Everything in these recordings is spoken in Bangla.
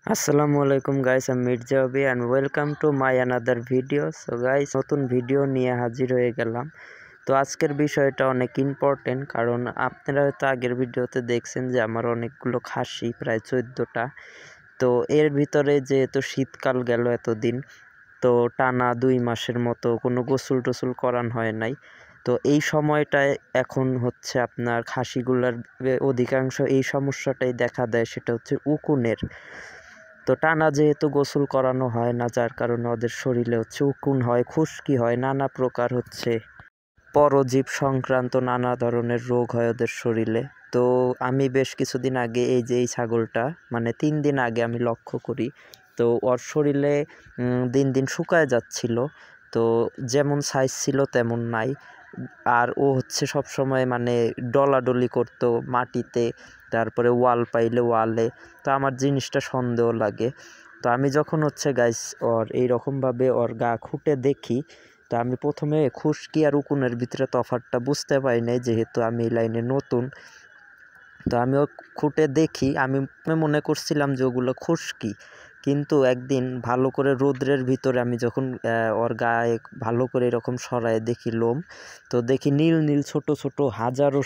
আসসালামু আলাইকুম গাইস, আমি Mirza Obi and welcome to my another video. So guys, নতুন ভিডিও নিয়ে হাজির হয়ে গেলাম। তো আজকের বিষয়টা অনেক ইম্পর্টেন্ট, কারণ আপনারা হয়তো আগের ভিডিওতে দেখছেন যে আমার অনেকগুলো খাসি, প্রায় 14টা। তো এর ভিতরে যেহেতু শীতকাল গেল এতদিন, তো টানা 2 মাসের মতো কোনো গোসল টোসল করান হয় নাই। তো এই সময়টায় এখন হচ্ছে আপনার খাসিগুলার অধিকাংশ এই সমস্যাটাই দেখা দেয়, সেটা হচ্ছে উকুনের। তো টানা যেহেতু গোসল করানো হয় না, যার কারণে ওদের শরীরে হচ্ছে উকুন হয়, খুশকি হয়, নানা প্রকার হচ্ছে পরজীব সংক্রান্ত নানা ধরনের রোগ হয় ওদের শরীরে। তো আমি বেশ কিছুদিন আগে এই ছাগলটা, মানে 3 দিন আগে আমি লক্ষ্য করি, তো ওর শরীরে দিন দিন শুকায় যাচ্ছিল। তো যেমন সাইজ ছিল তেমন নাই। আর ও হচ্ছে সবসময় মানে ডলাডলি করতো মাটিতে, তারপরে ওয়াল পাইলে ওয়ালে। তো আমার জিনিসটা সন্দেহ লাগে। তো আমি যখন হচ্ছে গাইস ওর এইরকমভাবে ওর গা খুঁটে দেখি, তো আমি প্রথমে খুশকি আর উকুনের ভিতরে তফাৎটা বুঝতে পারি নাই, যেহেতু আমি এই লাইনে নতুন। তো আমিও খুঁটে দেখি, আমি মনে করছিলাম যে ওগুলো খুশকি। কিন্তু একদিন ভালো করে রোদ্রের ভিতরে আমি যখন ওর গায়ে ভালো করে এরকম সরায় দেখি লোম, তো দেখি নীল নীল ছোট ছোট হাজারো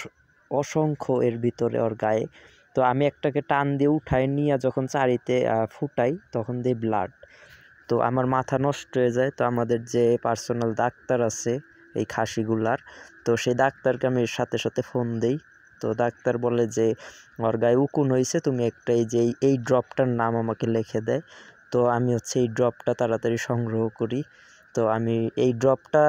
অসংখ্য এর ভিতরে ওর গায়ে। তো আমি একটাকে টান দিয়ে উঠাই নিয়ে যখন চারিতে ফুটাই, তখন দিই ব্লাড। তো আমার মাথা নষ্ট হয়ে যায়। তো আমাদের যে পার্সোনাল ডাক্তার আছে এই খাসিগুলার, তো সেই ডাক্তারকে আমি সাথে সাথে ফোন দেই। তো ডাক্তার বলে যে ওর গায়ে উকুন হয়েছে, তুমি একটা এই ড্রপটার নাম আমাকে লিখে দেয়। তো আমি হচ্ছে এই ড্রপটা তাড়াতাড়ি সংগ্রহ করি। তো আমি এই ড্রপটা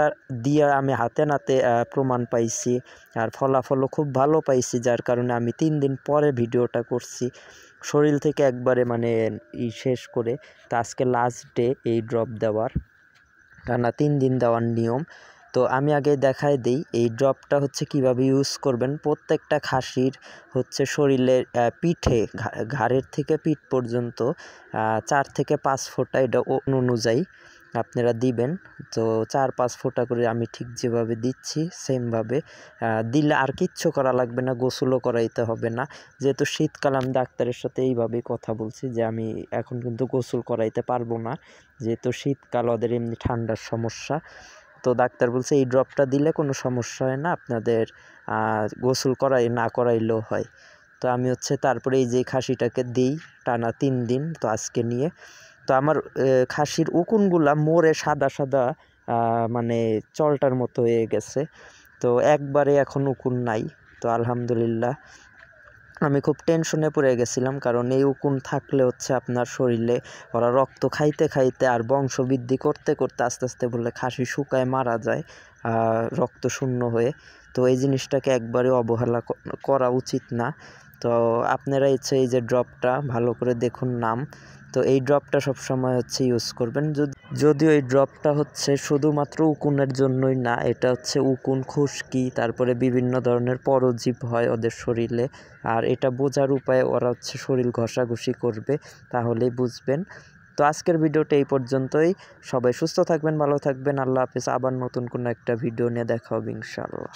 দিয়ে আমি হাতে নাতে প্রমাণ পাইছি, আর ফলাফলও খুব ভালো পাইছি, যার কারণে আমি 3 দিন পরে ভিডিওটা করছি শরীর থেকে একবারে মানে শেষ করে। তো আজকে লাস্ট ডে এই ড্রপ দেওয়ার, টানা 3 দিন দেওয়ার নিয়ম। তো আমি আগে দেখায় দিই এই ড্রপটা হচ্ছে কিভাবে ইউজ করবেন। প্রত্যেকটা খাসির হচ্ছে শরীরের পিঠে, ঘাড়ের থেকে পিঠ পর্যন্ত 4 থেকে 5 ফোঁটা, এটা অনুযায়ী আপনারা দিবেন। তো 4-5 ফোঁটা করে আমি ঠিক যেভাবে দিচ্ছি সেমভাবে দিলে আর কিচ্ছু করা লাগবে না, গোসলও করাইতে হবে না। যেহেতু শীতকাল, আমি ডাক্তারের সাথে এইভাবেই কথা বলছি যে আমি এখন কিন্তু গোসল করাইতে পারবো না, যেহেতু শীতকাল, ওদের এমনি ঠান্ডার সমস্যা। তো ডাক্তার বলছে এই ড্রপটা দিলে কোনো সমস্যা হয় না, আপনাদের গোসল না করাইলেও হয়। তো আমি হচ্ছে তারপরে এই যে খাসিটাকে দিই টানা 3 দিন, তো আজকে নিয়ে। তো আমার খাসির উকুনগুলা মরে সাদা সাদা মানে চলটার মতো হয়ে গেছে। তো একবারে এখন উকুন নাই। তো আলহামদুলিল্লাহ। আমি খুব টেনশনে পড়ে গেছিলাম, কারণ এই উকুন থাকলে হচ্ছে আপনার শরীরে ওরা রক্ত খাইতে খাইতে আর বংশবৃদ্ধি করতে করতে আস্তে আস্তে বলে খাসি শুকায় মারা যায় রক্ত শূন্য হয়ে। তো এই জিনিসটাকে একবারে অবহেলা করা উচিত না। তো আপনারা ইচ্ছে এই যে ড্রপটা ভালো করে দেখুন নাম। তো এই ড্রপটা সবসময় হচ্ছে ইউজ করবেন। যদিও এই ড্রপটা হচ্ছে শুধুমাত্র উকুনের জন্যই না, এটা হচ্ছে উকুন, খুশকি, তারপরে বিভিন্ন ধরনের পরজীব হয় ওদের শরীরে। আর এটা বোঝার উপায়, ওরা হচ্ছে শরীর ঘষাঘষি করবে, তাহলেই বুঝবেন। তো আজকের ভিডিওটা এই পর্যন্তই। সবাই সুস্থ থাকবেন, ভালো থাকবেন, আল্লাহ হাফেজ। আবার নতুন কোনো একটা ভিডিও নিয়ে দেখা হবে ইনশাআল্লাহ।